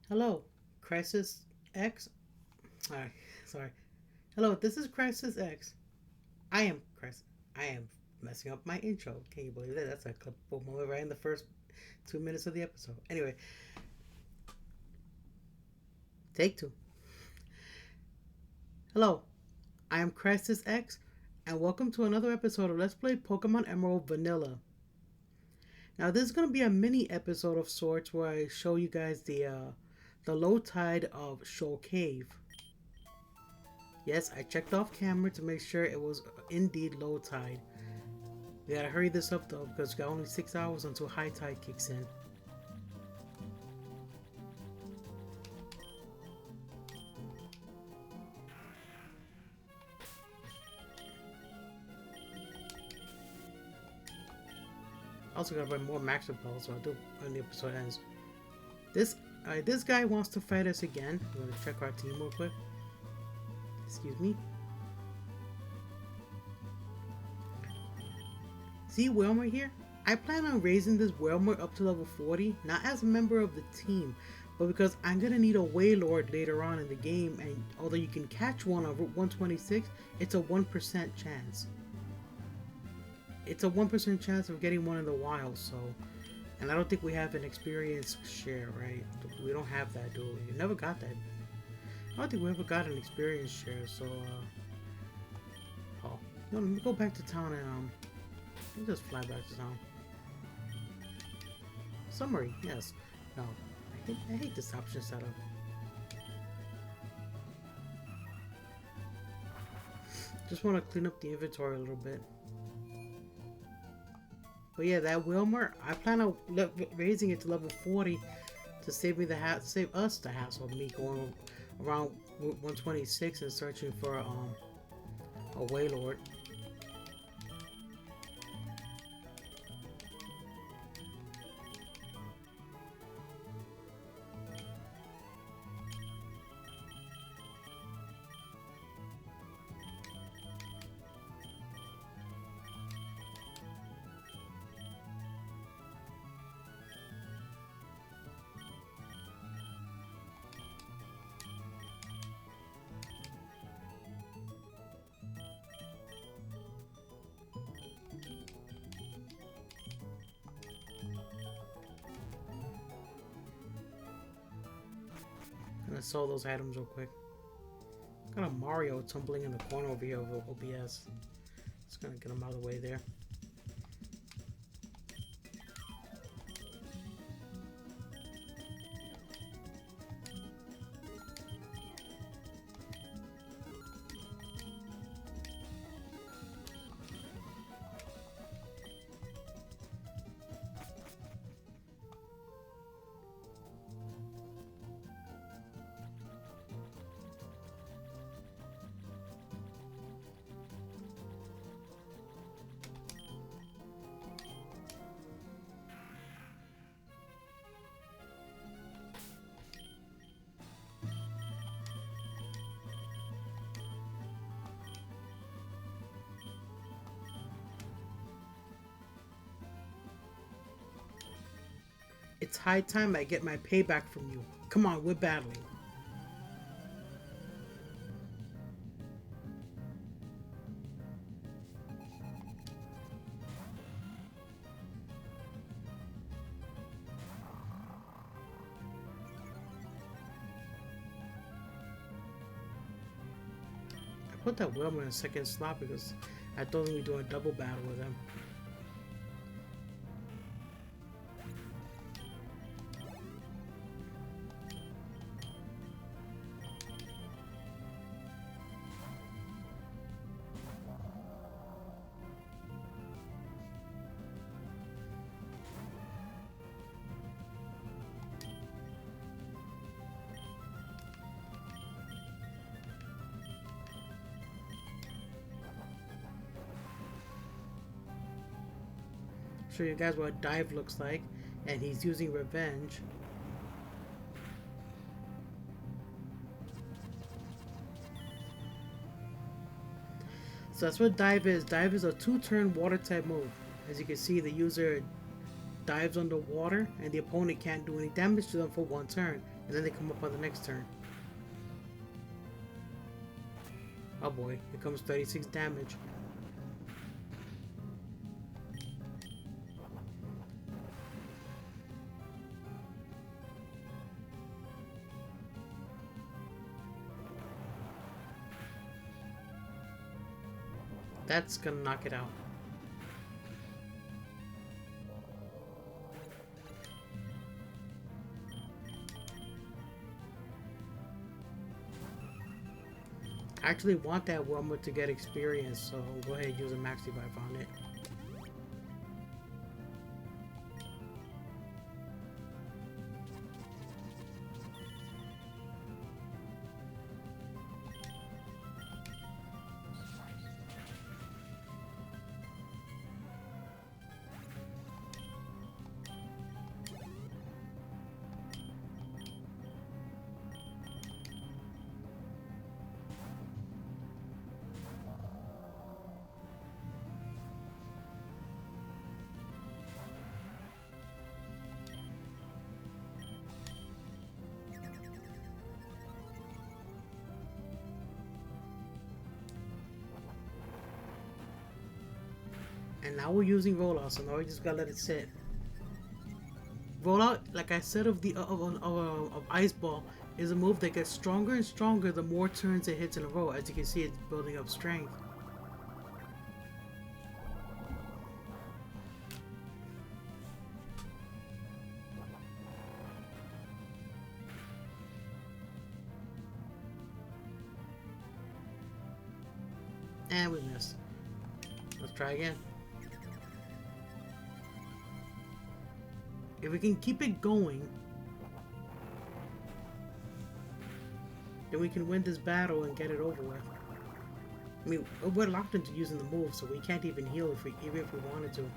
Hello, Crisis X. Sorry, sorry. Hello, this is Crisis X. I am Crisis. I am messing up my intro. Can you believe that? That's a clipable moment right in the first 2 minutes of the episode. Anyway, take two. Hello, I am Crisis X, and welcome to another episode of Let's Play Pokemon Emerald Vanilla. Now, this is going to be a mini episode of sorts where I show you guys the low tide of Shoal Cave. Yes, I checked off camera to make sure it was indeed low tide. We gotta hurry this up though because we got only 6 hours until high tide kicks in. Also gotta buy more max repels, so I'll do when the episode ends. This guy wants to fight us again. I'm gonna check our team real quick. Excuse me. See Wilmer here? I plan on raising this Wilmer up to level 40, not as a member of the team, but because I'm gonna need a Wailord later on in the game, and although you can catch one on Route 126, it's a 1% chance. It's a 1% chance of getting one in the wild, so... And I don't think we have an experience share, right? We don't have that, do we? We never got that. I don't think we ever got an experience share, so, Oh. No, let me go back to town and, let me just fly back to town. Summary, yes. No. I hate this option setup. Just want to clean up the inventory a little bit. But yeah, that Wilmer, I plan on raising it to level 40 to save me save us the hassle of me going around 126 and searching for a Wailord. I saw those items real quick. Got a Mario tumbling in the corner over here of OBS. Just gonna get him out of the way there. It's high time I get my payback from you. Come on, we're battling. I put that Wilmer in a second slot because I thought we were doing a double battle with him. Show you guys what dive looks like, and he's using revenge. So that's what dive is. Dive is a 2-turn water type move. As you can see, the user dives underwater and the opponent can't do any damage to them for 1 turn. And then they come up on the next turn. Oh boy, here comes 36 damage. That's gonna knock it out. I actually want that Wilma to get experience, so I'll go ahead and use a max revive on it. And now we're using rollout, so now we just gotta let it sit. Rollout, like I said, of Ice Ball, is a move that gets stronger and stronger the more turns it hits in a row. As you can see, it's building up strength. And we missed. Let's try again. If we can keep it going, then we can win this battle and get it over with. I mean, we're locked into using the move, so we can't even heal even if we wanted to.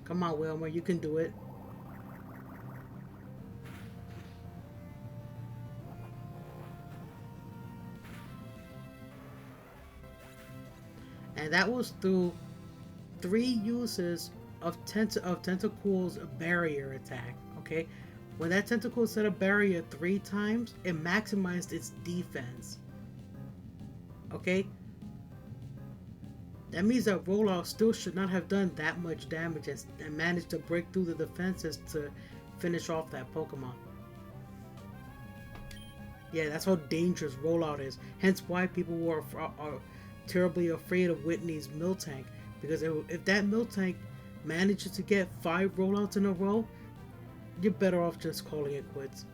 Come on, Wilmer, you can do it. And that was through 3 uses of Tentacle's barrier attack, okay? When that Tentacle set a barrier 3 times, it maximized its defense. Okay? That means that Rollout still should not have done that much damage and managed to break through the defenses to finish off that Pokemon. Yeah, that's how dangerous Rollout is. Hence why people are terribly afraid of Whitney's Miltank, because if that Miltank manages to get 5 rollouts in a row, you're better off just calling it quits,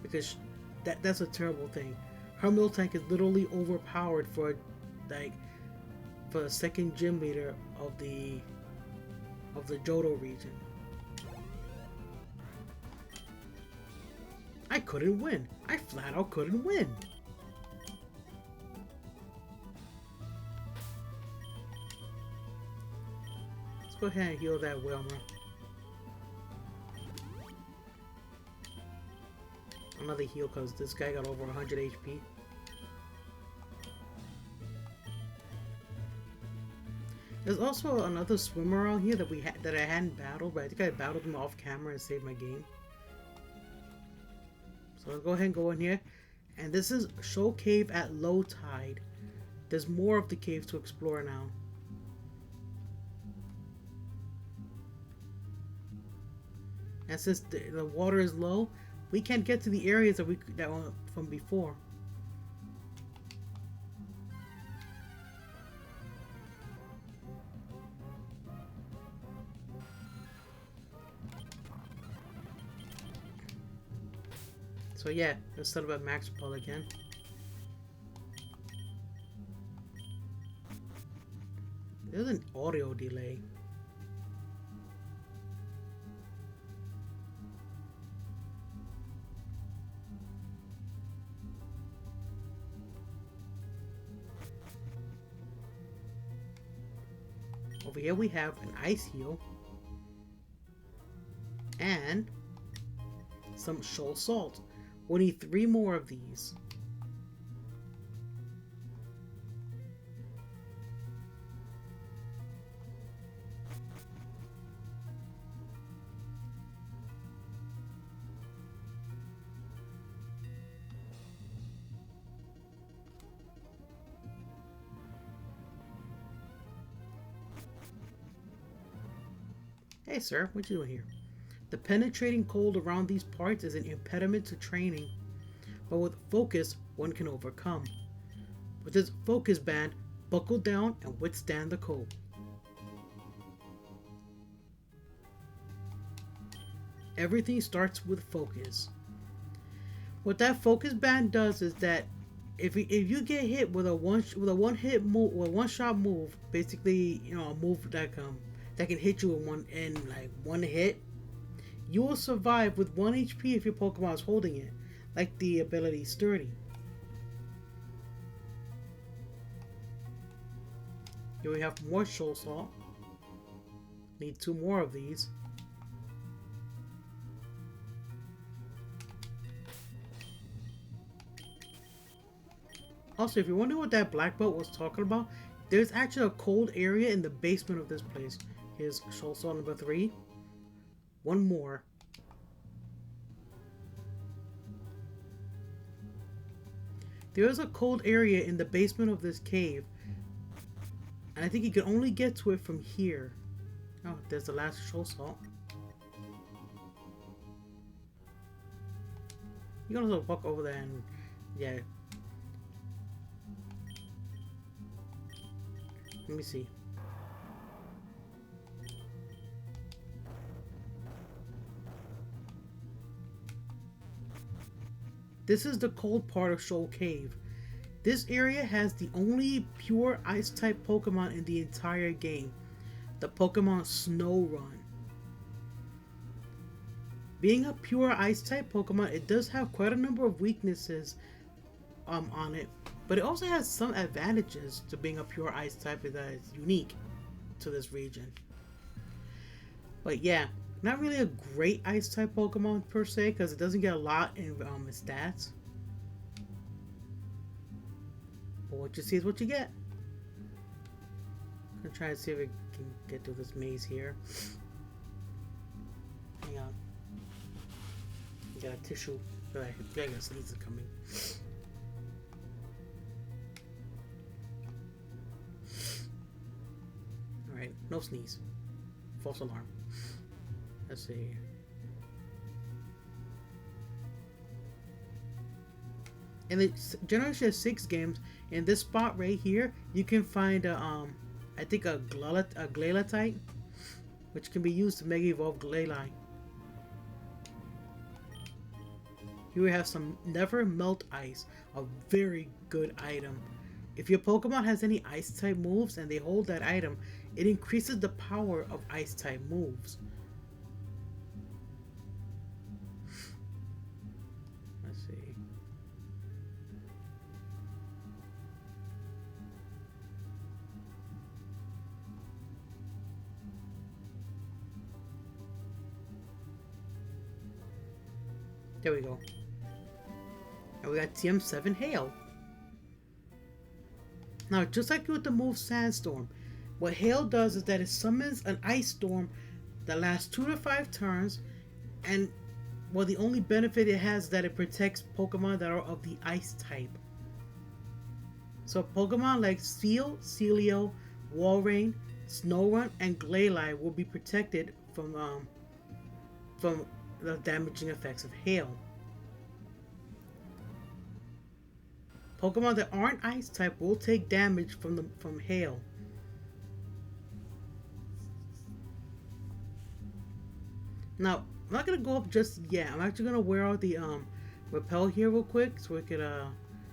because that's a terrible thing. Her Miltank is literally overpowered for a second gym leader of the Johto region. I couldn't win. I flat out couldn't win. Go ahead and heal that Wilmer. Another heal because this guy got over 100 HP. There's also another swimmer out here that I hadn't battled, but I think I battled him off camera and saved my game. So let's go ahead and go in here. And this is Shoal Cave at low tide. There's more of the cave to explore now. And since the water is low, we can't get to the areas that were from before. So yeah, let's start about Max Ball again. There's an audio delay. Over here we have an ice heal and some Shoal Salts. We'll need 3 more of these. Hey sir, what you doing here? The penetrating cold around these parts is an impediment to training, but with focus, one can overcome. With this focus band, buckle down and withstand the cold. Everything starts with focus. What that focus band does is that if you get hit with a one hit move, or one shot move, basically a move that can hit you in like one hit, you will survive with 1 HP if your Pokemon is holding it, like the ability Sturdy. Here we have more Shoal Salt. Need 2 more of these. Also, if you're wondering what that black belt was talking about, there's actually a cold area in the basement of this place. Here's Shoal Salt number 3. 1 more. There is a cold area in the basement of this cave, and I think you can only get to it from here. Oh, there's the last Shoal Salt. You can also walk over there and, yeah. Let me see. This is the cold part of Shoal Cave. This area has the only pure ice-type Pokemon in the entire game, the Pokemon Snorunt. Being a pure ice-type Pokemon, it does have quite a number of weaknesses on it, but it also has some advantages to being a pure ice-type that is unique to this region. But yeah, not really a great ice-type Pokemon per se, because it doesn't get a lot in its stats. But what you see is what you get. I'm gonna try to see if we can get through this maze here. Hang on. Got a tissue. I got sneezes coming. Alright, no sneeze. False alarm. Let's see. In the Generation 6 games, in this spot right here, you can find I think a Glalatite, which can be used to Mega Evolve Glalie. Here we have some NEVERMELTICE, a very good item. If your Pokemon has any Ice-type moves and they hold that item, it increases the power of Ice-type moves. Let's see. There we go. And we got TM7 Hail. Now, just like with the move Sandstorm, what Hail does is that it summons an ice storm that lasts 2 to 5 turns, and well, the only benefit it has is that it protects Pokemon that are of the ice type. So Pokemon like Steel, Celio, Walrein, Snorunt, and Glalie will be protected from the damaging effects of hail. Pokemon that aren't ice type will take damage from hail. Now, I'm not gonna go up just yet. I'm actually gonna wear out the repel here real quick so we could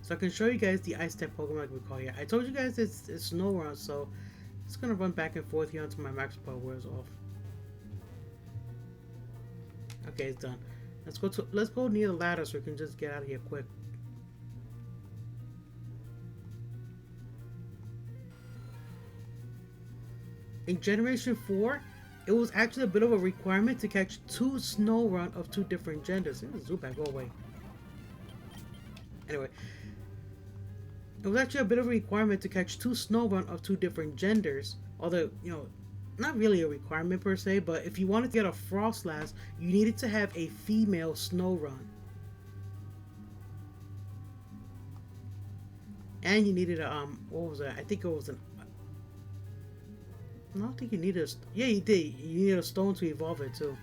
so I can show you guys the ice type Pokemon we call here. I told you guys it's Snorunt, so I'm just gonna run back and forth here until my max repel wears off. Okay, it's done. Let's go near the ladder so we can just get out of here quick. In Generation 4, it was actually a bit of a requirement to catch 2 Snorunt of 2 different genders. Zubat, go away. Anyway, it was actually a bit of a requirement to catch 2 Snorunt of 2 different genders. Although, you know, not really a requirement per se, but if you wanted to get a Frostlass, you needed to have a female Snorunt. And you needed a, what was that? I think it was an, I don't think you need a... Yeah, you did. You need a stone to evolve it, too.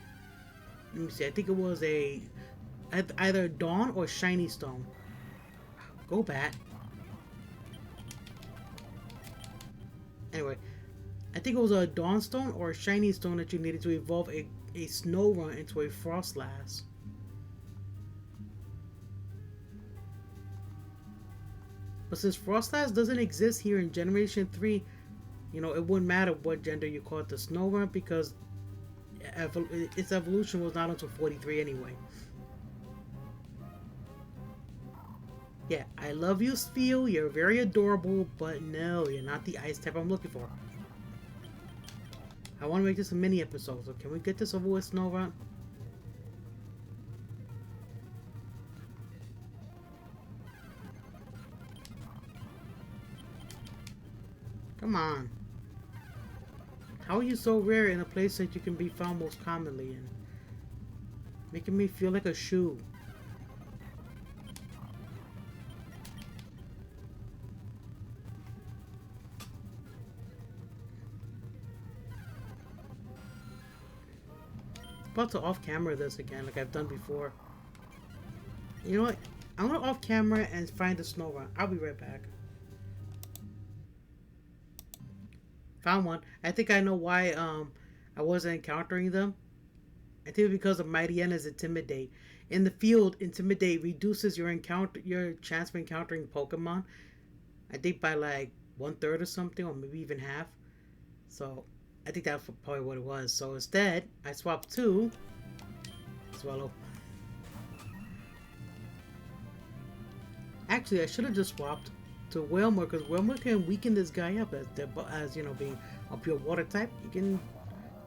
Let me see. I think it was either dawn or shiny stone. Go back. Anyway, I think it was a dawn stone or a shiny stone that you needed to evolve a Snorunt into a Frostlass. But since Frostlass doesn't exist here in Generation 3, you know, it wouldn't matter what gender you call it the Snorunt because its evolution was not until 43 anyway. Yeah, I love you, Spheal. You're very adorable, but no, you're not the ice type I'm looking for. I want to make this a mini episode, so can we get this over with, Snorunt? Come on. How are you so rare in a place that you can be found most commonly in? Making me feel like a shoe. About to off-camera this again, like I've done before. You know what? I'm gonna off-camera and find the Snorunt. I'll be right back. Found one. I think I know why I wasn't encountering them. I think because of Mighty N's Intimidate. In the field, Intimidate reduces your chance for encountering Pokemon. I think by like 1/3 or something, or maybe even half. So I think that's probably what it was. So instead, I swapped to Swallow. Actually, I should have just swapped to Whalmer because Whalmer can weaken this guy up as you know, being a pure water type. You can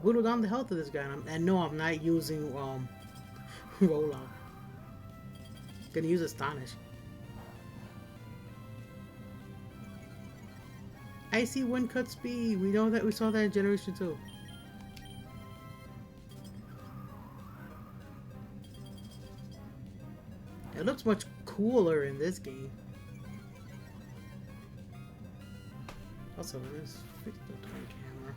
whittle down the health of this guy. And no, I'm not using Roll On. Gonna use Astonish. Icy Wind Cut Speed. We know that. We saw that in Generation 2. It looks much cooler in this game. Also, let's fix the turn camera.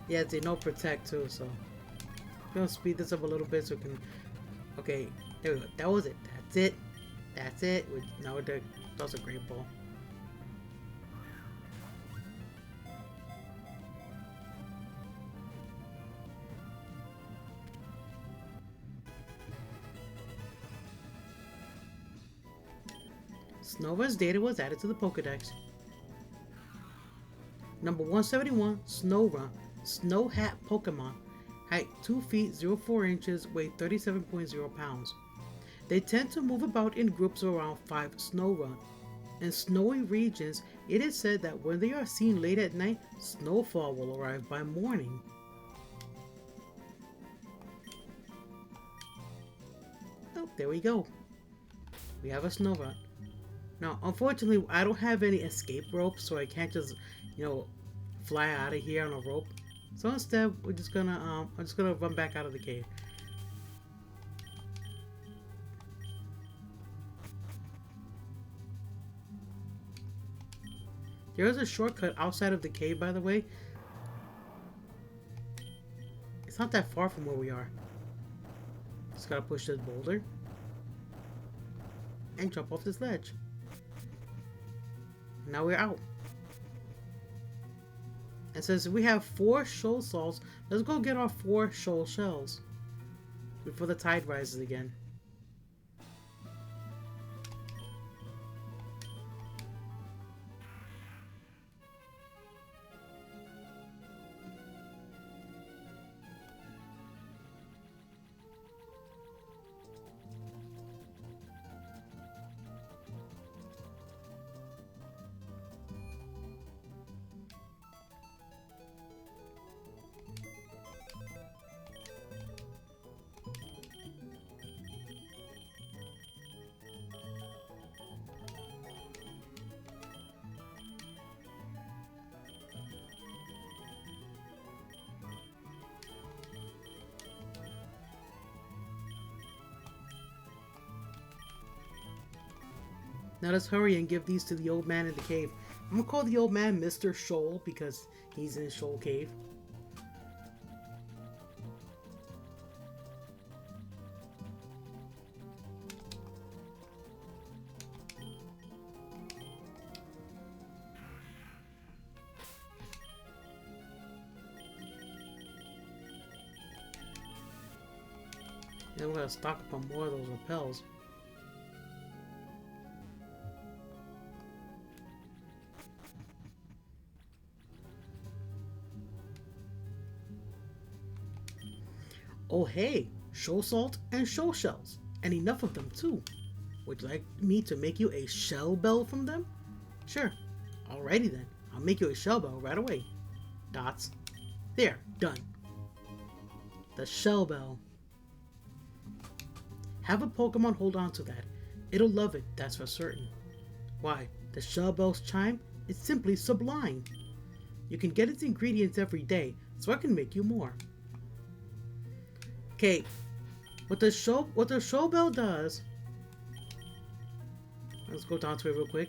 Yeah, they know protect too, so I'm gonna speed this up a little bit so we can. Okay, there we go. That was it. That's it. That's it. Now we're done. That was a great ball. Snorunt's data was added to the Pokedex. Number 171, Snorunt, Snow Hat Pokemon. Height 2 feet 04 inches, weight 37.0 pounds. They tend to move about in groups of around 5 Snorunt. In snowy regions, it is said that when they are seen late at night, snowfall will arrive by morning. Oh, there we go. We have a Snorunt. Now, unfortunately, I don't have any escape rope, so I can't just, you know, fly out of here on a rope. So instead, we're just gonna, I'm just gonna run back out of the cave. There is a shortcut outside of the cave, by the way. It's not that far from where we are. Just gotta push this boulder and jump off this ledge. Now we're out. And since we have 4 Shoal Salts, let's go get our 4 Shoal Shells before the tide rises again. Now let's hurry and give these to the old man in the cave. I'm gonna call the old man Mr. Shoal because he's in Shoal Cave. And we're gonna stock up on more of those repels. Oh hey, Shoal Salt and Shoal Shells, and enough of them too. Would you like me to make you a shell bell from them? Sure. Alrighty then, I'll make you a shell bell right away. Dots. There, done. The shell bell. Have a Pokemon hold on to that. It'll love it, that's for certain. Why, the shell bell's chime is simply sublime. You can get its ingredients every day, so I can make you more. Okay, what the show bell does, let's go down to it real quick.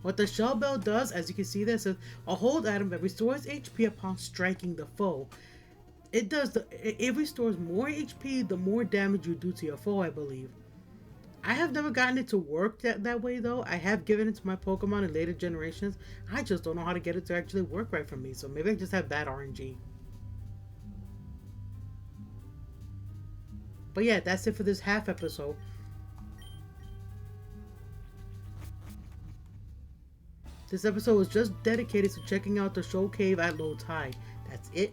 What the shell bell does, as you can see there, says a hold item that restores HP upon striking the foe. It restores more HP the more damage you do to your foe, I believe. I have never gotten it to work that way though. I have given it to my Pokemon in later generations. I just don't know how to get it to actually work right for me, so maybe I just have bad RNG. But yeah, that's it for this half episode. This episode was just dedicated to checking out the Shoal Cave at low tide. That's it.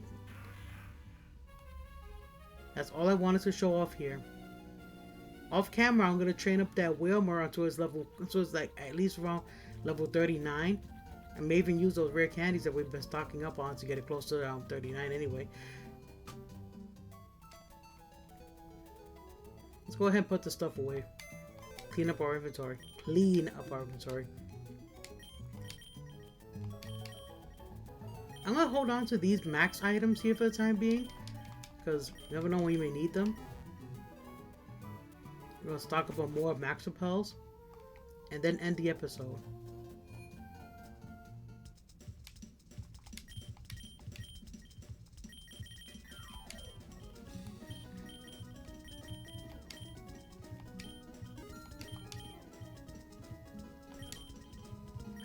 That's all I wanted to show off here. Off camera, I'm gonna train up that Whalmer until it's like at least around level 39. I may even use those rare candies that we've been stocking up on to get it close to around 39 anyway. Let's go ahead and put the stuff away. Clean up our inventory. I'm gonna hold on to these max items here for the time being, because you never know when you may need them. We're gonna stock up on more max repels, and then end the episode.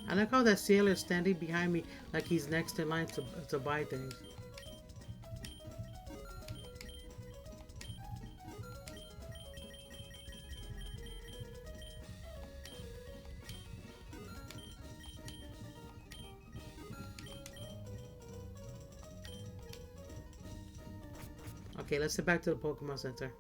I like how that sailor is standing behind me like he's next in line to buy things. Okay, let's head back to the Pokemon Center.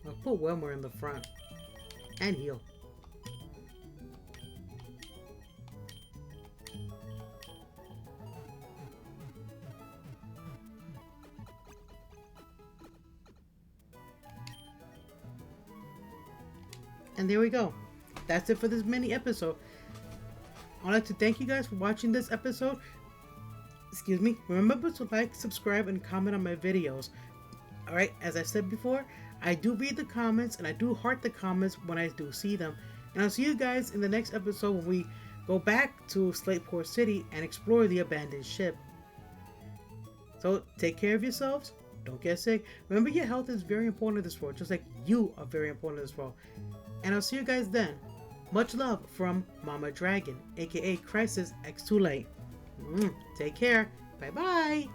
I'll put Wilmer in the front. And heal. And there we go. That's it for this mini episode. I'd like to thank you guys for watching this episode. Excuse me. Remember to like, subscribe, and comment on my videos. Alright, as I said before, I do read the comments and I do heart the comments when I do see them. And I'll see you guys in the next episode when we go back to Slateport City and explore the abandoned ship. So take care of yourselves. Don't get sick. Remember, your health is very important in this world, just like you are very important in this world. And I'll see you guys then. Much love from Mama Dragon, aka Crisis X Too Late. Take care. Bye bye.